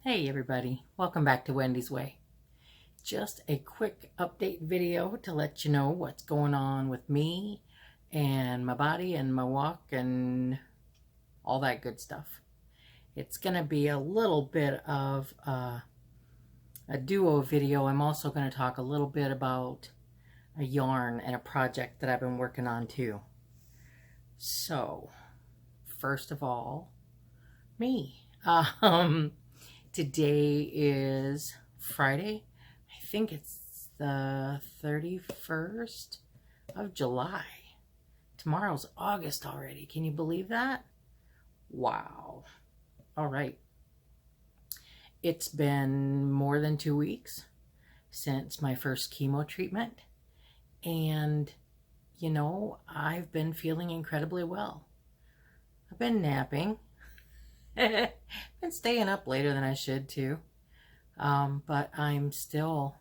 Hey everybody, welcome back to Wendy's Way. Just a quick update video to let you know what's going on with me and my body and my walk and all that good stuff. It's going to be a little bit of a duo video. I'm also going to talk a little bit about a yarn and a project that I've been working on too. So, first of all, me. Today is Friday. I think it's the 31st of July. Tomorrow's August already. Can you believe that? Wow. All right. It's been more than 2 weeks since my first chemo treatment. And, you know, I've been feeling incredibly well. I've been napping. Been staying up later than I should too, but I'm still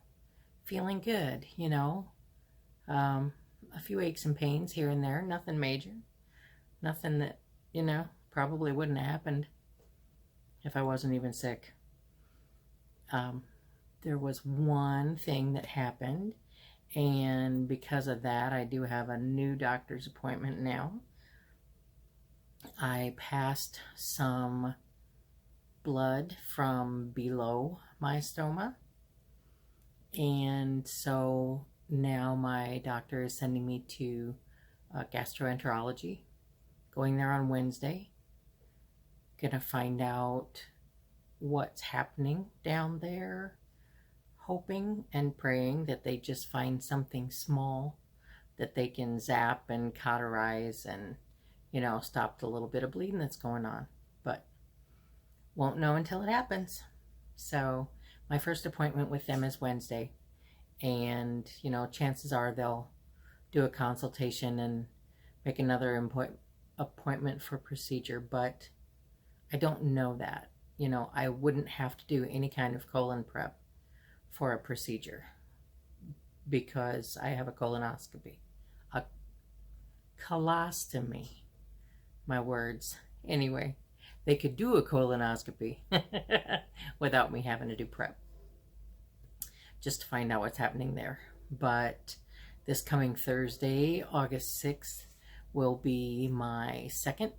feeling good, you know. A few aches and pains here and there, nothing major, nothing that, you know, probably wouldn't have happened if I wasn't even sick. There was one thing that happened, and because of that I do have a new doctor's appointment now. I passed some blood from below my stoma, and so now my doctor is sending me to gastroenterology. Going there on Wednesday. Gonna find out what's happening down there, hoping and praying that they just find something small that they can zap and cauterize and, you know, stop the little bit of bleeding that's going on. But won't know until it happens. So my first appointment with them is Wednesday. And, you know, chances are they'll do a consultation and make another appointment for procedure. But I don't know that. You know, I wouldn't have to do any kind of colon prep for a procedure because I have a colonoscopy. A colostomy. My words. Anyway, they could do a colonoscopy without me having to do prep, just to find out what's happening there. But this coming Thursday, August 6th, will be my second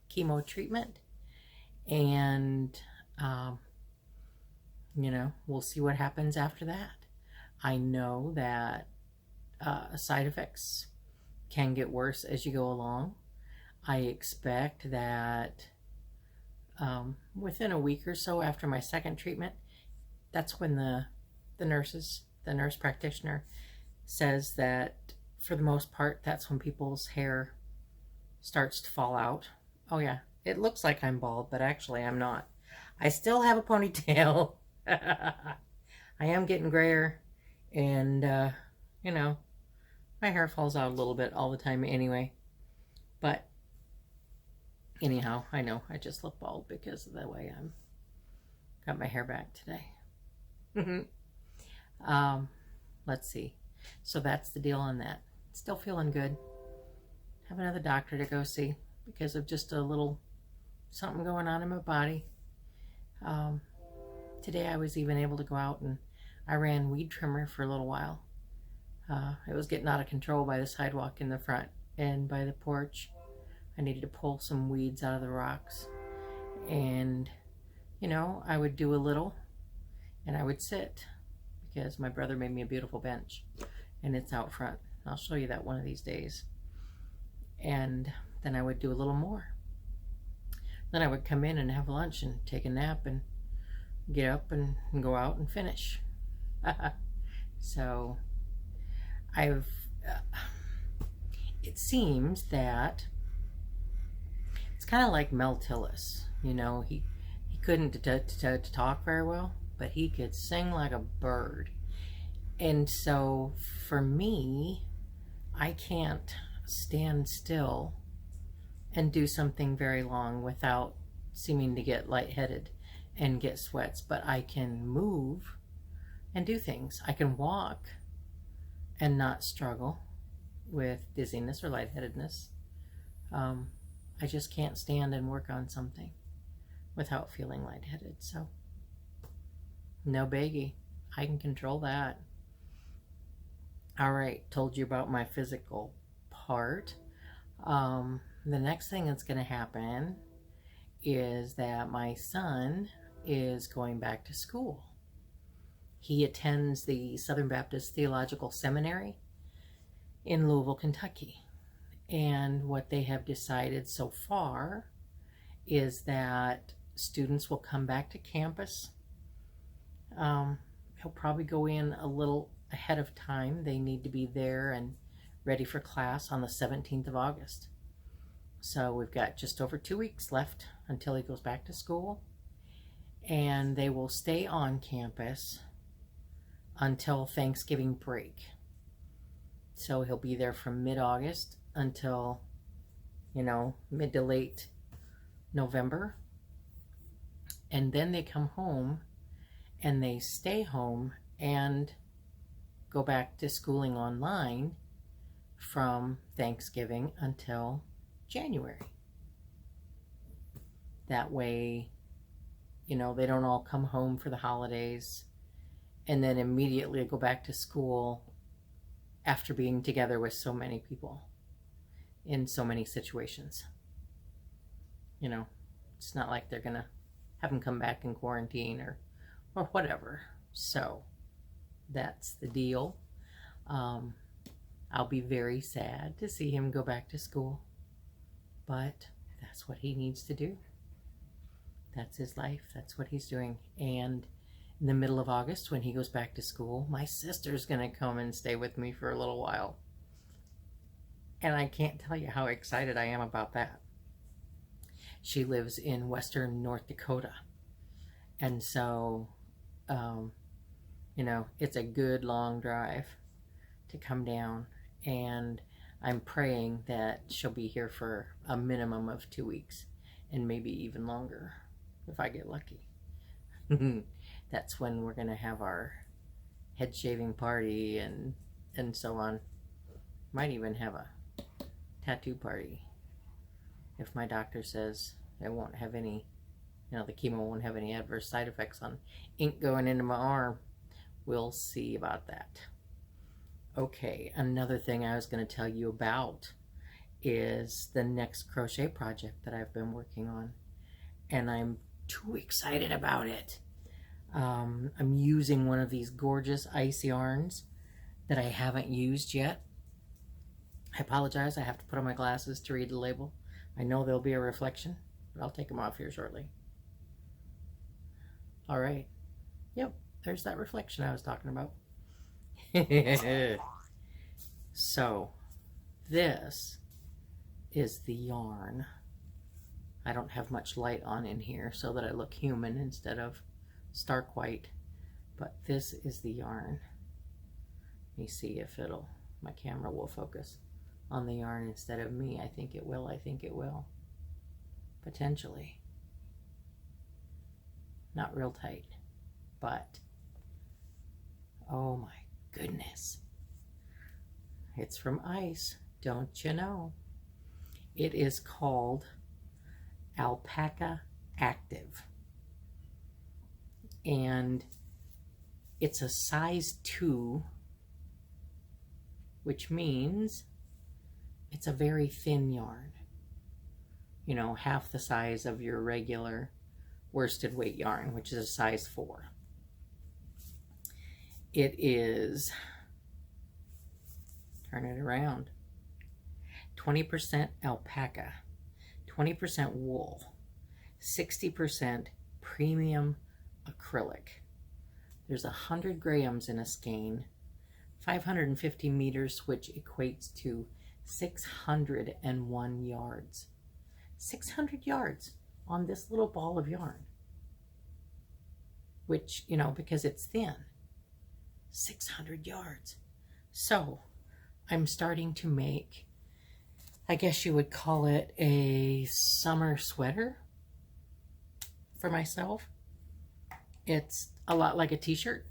chemo treatment. And, you know, we'll see what happens after that. I know that side effects can get worse as you go along. I expect that within a week or so after my second treatment, that's when the nurse practitioner says that for the most part, that's when people's hair starts to fall out. Oh yeah, it looks like I'm bald, but actually I'm not. I still have a ponytail. I am getting grayer, and you know, my hair falls out a little bit all the time anyway. But anyhow, I know I just look bald because of the way I'm got my hair back today. Let's see. So that's the deal on that. Still feeling good. Have another doctor to go see because of just a little something going on in my body. Today I was even able to go out and I ran weed trimmer for a little while. It was getting out of control by the sidewalk in the front and by the porch. I needed to pull some weeds out of the rocks. And, you know, I would do a little and I would sit because my brother made me a beautiful bench and it's out front. I'll show you that one of these days. And then I would do a little more. Then I would come in and have lunch and take a nap and get up and go out and finish. So it seems that it's kind of like Mel Tillis, you know, he couldn't talk very well, but he could sing like a bird. And so for me, I can't stand still and do something very long without seeming to get lightheaded and get sweats, but I can move and do things. I can walk and not struggle with dizziness or lightheadedness. I just can't stand and work on something without feeling lightheaded. So No biggie. I can control that. All right, told you about my physical part. The next thing that's going to happen is that my son is going back to school. He attends the Southern Baptist Theological Seminary in Louisville, Kentucky. And what they have decided so far is that students will come back to campus. He'll probably go in a little ahead of time. They need to be there and ready for class on the 17th of August. So we've got just over 2 weeks left until he goes back to school. And they will stay on campus until Thanksgiving break. So he'll be there from mid-August until, mid to late November. And then they come home and they stay home and go back to schooling online from Thanksgiving until January. That way, they don't all come home for the holidays and then immediately go back to school after being together with so many people in so many situations. It's not like they're gonna have them come back in quarantine or whatever. So that's the deal. I'll be very sad to see him go back to school, but that's what he needs to do. That's his life. That's what he's doing. And in the middle of August, when he goes back to school, my sister's going to come and stay with me for a little while. And I can't tell you how excited I am about that. She lives in western North Dakota. And so, it's a good long drive to come down. And I'm praying that she'll be here for a minimum of 2 weeks and maybe even longer if I get lucky. That's when we're going to have our head shaving party and so on. Might even have a tattoo party if my doctor says it won't have any, the chemo won't have any adverse side effects on ink going into my arm. We'll see about that. Okay, another thing I was going to tell you about is the next crochet project that I've been working on, and I'm too excited about it. I'm using one of these gorgeous ice yarns that I haven't used yet. I apologize, I have to put on my glasses to read the label. I know there'll be a reflection, but I'll take them off here shortly. All right. Yep, there's that reflection I was talking about. So, this is the yarn. I don't have much light on in here so that I look human instead of stark white, but this is the yarn. Let me see if my camera will focus on the yarn instead of me. I think it will. Potentially. Not real tight, but oh my goodness. It's from ice, don't you know? It is called Alpaca Active. And it's a size 2, which means it's a very thin yarn. Half the size of your regular worsted weight yarn, which is a size 4. It is, turn it around, 20% alpaca, 20% wool, 60% premium acrylic. There's 100 grams in a skein, 550 meters, which equates to 601 yards. 600 yards on this little ball of yarn, which, because it's thin, 600 yards. So I'm starting to make, I guess you would call it a summer sweater for myself. It's a lot like a t-shirt,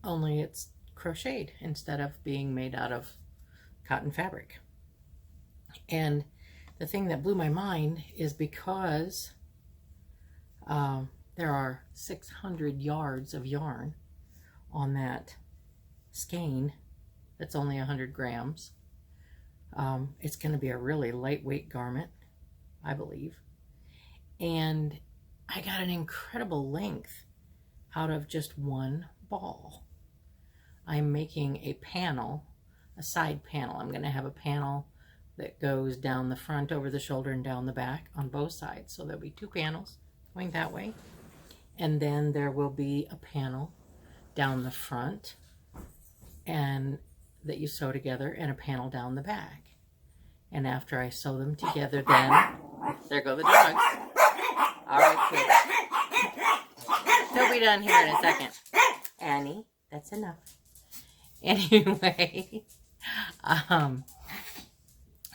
only it's crocheted instead of being made out of cotton fabric. And the thing that blew my mind is because there are 600 yards of yarn on that skein that's only 100 grams. It's going to be a really lightweight garment, I believe. And I got an incredible length out of just one ball. I'm making a panel, a side panel. I'm going to have a panel that goes down the front, over the shoulder, and down the back on both sides. So there'll be two panels going that way. And then there will be a panel down the front and that you sew together, and a panel down the back. And after I sew them together, then there go the dogs. All right, kids. They'll be done here in a second. Annie, that's enough. Anyway,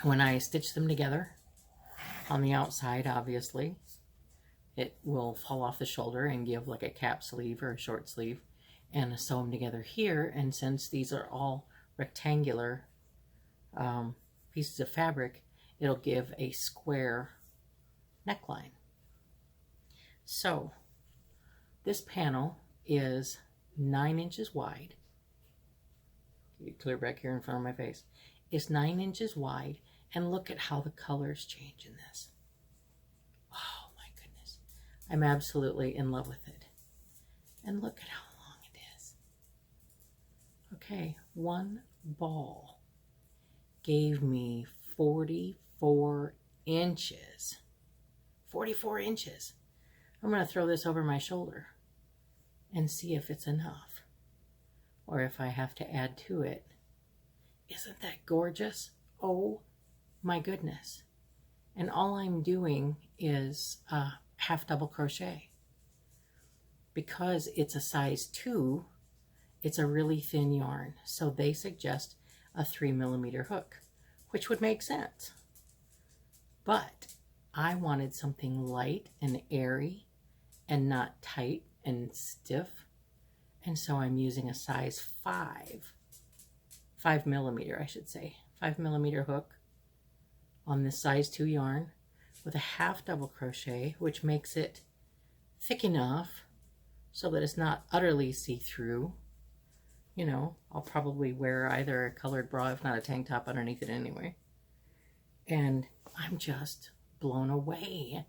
when I stitch them together on the outside, obviously, it will fall off the shoulder and give like a cap sleeve or a short sleeve, and I sew them together here. And since these are all rectangular pieces of fabric, it'll give a square neckline. So this panel is 9 inches wide. Get clear back here in front of my face. It's 9 inches wide, and look at how the colors change in this. Oh my goodness. I'm absolutely in love with it. And look at how long it is. Okay, one ball gave me 44 inches. 44 inches. I'm going to throw this over my shoulder and see if it's enough, or if I have to add to it. Isn't that gorgeous? Oh my goodness. And all I'm doing is half double crochet. Because it's a size 2, it's a really thin yarn, so they suggest a 3mm hook, which would make sense. But I wanted something light and airy and not tight and stiff, and so I'm using a size 5mm, I should say, 5mm hook on this size 2 yarn with a half double crochet, which makes it thick enough so that it's not utterly see-through. You know, I'll probably wear either a colored bra, if not a tank top, underneath it anyway. And I'm just blown away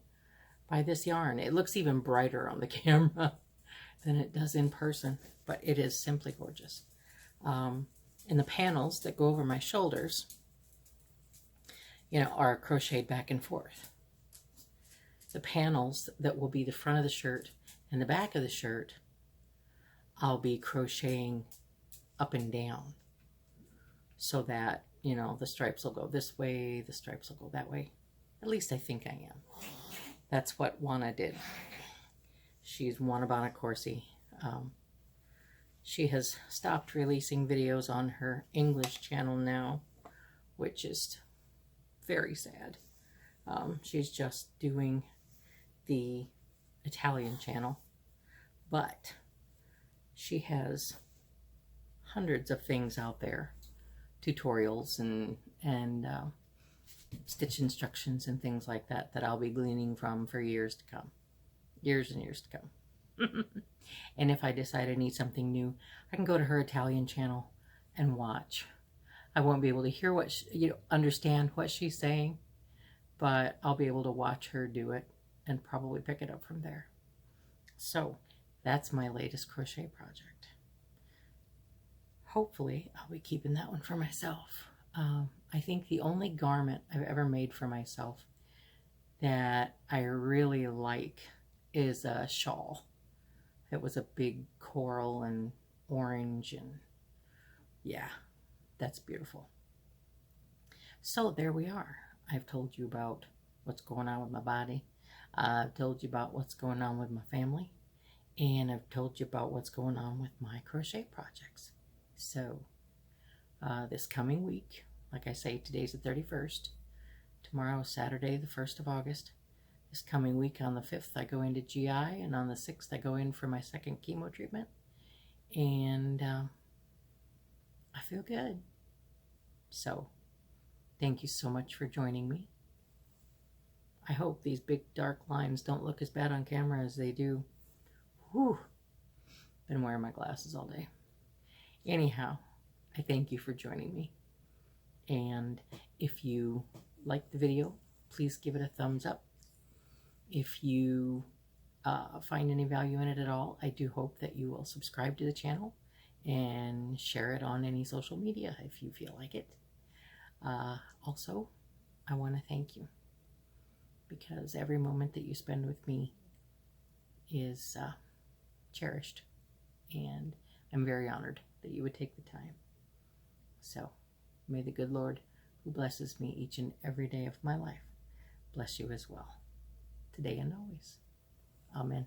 by this yarn. It looks even brighter on the camera than it does in person, but it is simply gorgeous. And the panels that go over my shoulders, you know, are crocheted back and forth. The panels that will be the front of the shirt and the back of the shirt, I'll be crocheting up and down so that, you know, the stripes will go this way, the stripes will go that way. At least I think I am. That's what Juana did. She's Juana Corsi. She has stopped releasing videos on her English channel now, which is very sad. She's just doing the Italian channel, but she has hundreds of things out there, tutorials and stitch instructions and things like that, that I'll be gleaning from for years to come. Years and years to come. And if I decide I need something new, I can go to her Italian channel and watch. I won't be able to hear what understand what she's saying, but I'll be able to watch her do it and probably pick it up from there. So that's my latest crochet project. Hopefully I'll be keeping that one for myself. I think the only garment I've ever made for myself that I really like is a shawl. It was a big coral and orange, and yeah, that's beautiful. So there we are. I've told you about what's going on with my body. I've told you about what's going on with my family, and I've told you about what's going on with my crochet projects. So this coming week, like I say, today's the 31st. Tomorrow is Saturday, the 1st of August. This coming week on the 5th, I go into GI, and on the 6th, I go in for my second chemo treatment. And I feel good. So thank you so much for joining me. I hope these big dark lines don't look as bad on camera as they do Whew, been wearing my glasses all day. Anyhow, I thank you for joining me. And if you like the video, please give it a thumbs up. If you find any value in it at all, I do hope that you will subscribe to the channel and share it on any social media if you feel like it. Also, I want to thank you, because every moment that you spend with me is cherished, and I'm very honored that you would take the time. So may the good Lord, who blesses me each and every day of my life, bless you as well, today and always. Amen.